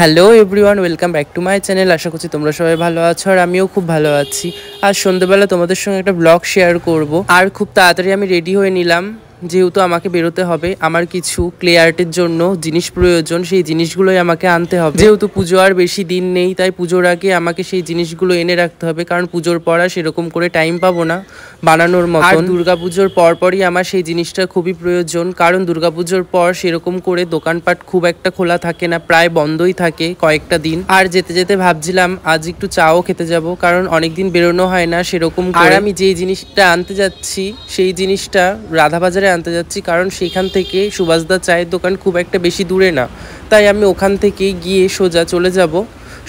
Hello everyone, welcome back to my channel. আশা করছি তোমরা সবাই ভালো আছো আর আমিও খুব ভালো আছি। আজ সন্ধ্যেবেলা তোমাদের সঙ্গে একটা ব্লগ শেয়ার করব। আর খুব তাড়াতাড়ি আমি রেডি হয়ে নিলাম, যেহেতু আমাকে বেরোতে হবে। আমার কিছু ক্লে আর্টের জন্য জিনিস প্রয়োজন, সেই জিনিসগুলোই আমাকে আনতে হবে। যেহেতু পুজো আর বেশি দিন নেই, তাই পুজোর আগে আমাকে সেই জিনিসগুলো এনে রাখতে হবে, কারণ পুজোর পর আর সেরকম করে টাইম পাবো না বানানোর মতো। আর দুর্গাপুজোর পরপরই আমার সেই জিনিসটা খুবই প্রয়োজন, কারণ দুর্গাপুজোর পর সেরকম করে দোকানপাট খুব একটা খোলা থাকে না, প্রায় বন্ধই থাকে কয়েকটা দিন। আর যেতে যেতে ভাবছিলাম আজ একটু চাও খেতে যাব, কারণ অনেকদিন বেরোনো হয় না সেরকম। আর আমি যেই জিনিসটা আনতে যাচ্ছি সেই জিনিসটা রাধাবাজারে আনতে যাচ্ছি, কারণ সেখান থেকে সুভাষদা চায়ের দোকান খুব একটা বেশি দূরে না। তাই আমি ওখান থেকে গিয়ে সোজা চলে যাব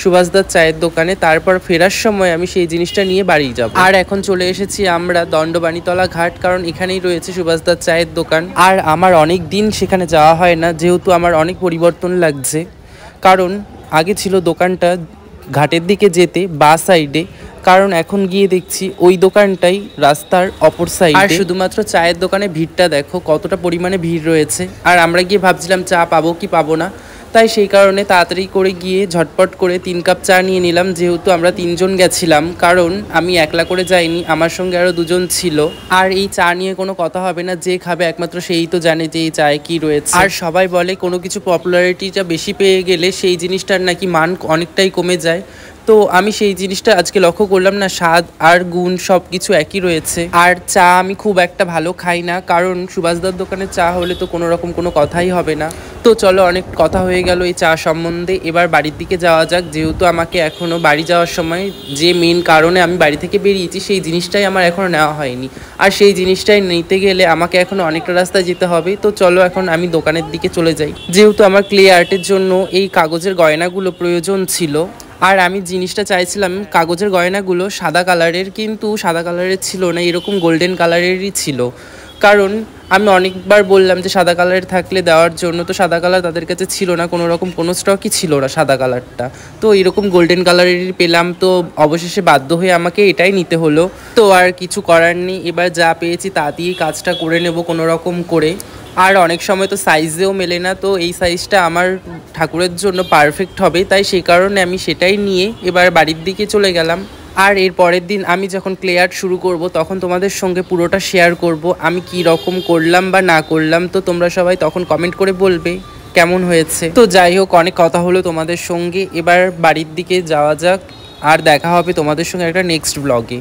সুভাষদার চায়ের দোকানে। তারপর ফেরার সময় আমি সেই জিনিসটা নিয়ে বাড়ি যাব। আর এখন চলে এসেছি আমরা দণ্ডবাণীতলা ঘাট, কারণ এখানেই রয়েছে সুভাষদার চায়ের দোকান। আর আমার অনেক দিন সেখানে যাওয়া হয় না, যেহেতু আমার অনেক পরিবর্তন লাগছে। কারণ আগে ছিল দোকানটা ঘাটের দিকে যেতে বা সাইডে, কারণ এখন গিয়ে দেখছি ওই দোকানটাই রাস্তার অপর সাইডে। আর শুধুমাত্র চায়ের দোকানে ভিড়টা দেখো কতটা পরিমাণে ভিড় রয়েছে। আর আমরা গিয়ে ভাবছিলাম চা পাবো কি পাবো না, তাই সেই কারণে তাড়াতাড়ি করে গিয়ে ঝটপট করে 3 কাপ চা নিয়ে নিলাম। যেহেতু আমরা 3 জন গেছিলাম, কারণ আমি একলা করে যাইনি, আমার সঙ্গে আরও 2 জন ছিল। আর এই চা নিয়ে কোনো কথা হবে না, যে খাবে একমাত্র সেই তো জানে যে এই চায়ে কি রয়েছে। আর সবাই বলে কোনো কিছু পপুলারিটিটা বেশি পেয়ে গেলে সেই জিনিসটার নাকি মান অনেকটাই কমে যায়। তো আমি সেই জিনিসটা আজকে লক্ষ্য করলাম না, স্বাদ আর গুণ সব কিছু একই রয়েছে। আর চা আমি খুব একটা ভালো খাই না, কারণ সুভাষদার দোকানে চা হলে তো কোনো রকম কোনো কথাই হবে না। তো চলো, অনেক কথা হয়ে গেল এই চা সম্বন্ধে, এবার বাড়ির দিকে যাওয়া যাক। যেহেতু আমাকে এখনও বাড়ি যাওয়ার সময় যে মেন কারণে আমি বাড়ি থেকে বেরিয়েছি সেই জিনিসটাই আমার এখনও নেওয়া হয়নি। আর সেই জিনিসটাই নিতে গেলে আমাকে এখনও অনেকটা রাস্তায় যেতে হবে। তো চলো এখন আমি দোকানের দিকে চলে যাই। যেহেতু আমার ক্লে আর্টের জন্য এই কাগজের গয়নাগুলো প্রয়োজন ছিল, আর আমি জিনিসটা চাইছিলাম কাগজের গয়নাগুলো সাদা কালারের, কিন্তু সাদা কালারের ছিল না, এরকম গোল্ডেন কালারেরই ছিল। কারণ আমি অনেকবার বললাম যে সাদা কালারের থাকলে দেওয়ার জন্য, তো সাদা কালার তাদের কাছে ছিল না, কোনো রকম কোনো স্টকই ছিল না সাদা কালারটা। তো এরকম গোল্ডেন কালারেরই পেলাম, তো অবশেষে বাধ্য হয়ে আমাকে এটাই নিতে হলো। তো আর কিছু করার নেই, এবার যা পেয়েছি তা দিয়েই কাজটা করে নেব কোনো রকম করে। আর অনেক সময় তো সাইজেও মেলে না, তো এই সাইজটা আমার ঠাকুরের জন্য পারফেক্ট হবে, তাই সেই কারণে আমি সেটাই নিয়ে এবার বাড়ির দিকে চলে গেলাম। আর এর পরের দিন আমি যখন ক্লে আর্ট শুরু করব, তখন তোমাদের সঙ্গে পুরোটা শেয়ার করব আমি কি রকম করলাম বা না করলাম। তো তোমরা সবাই তখন কমেন্ট করে বলবে কেমন হয়েছে। তো যাই হোক, অনেক কথা হলো তোমাদের সঙ্গে, এবার বাড়ির দিকে যাওয়া যাক। আর দেখা হবে তোমাদের সঙ্গে একটা নেক্সট ব্লগে।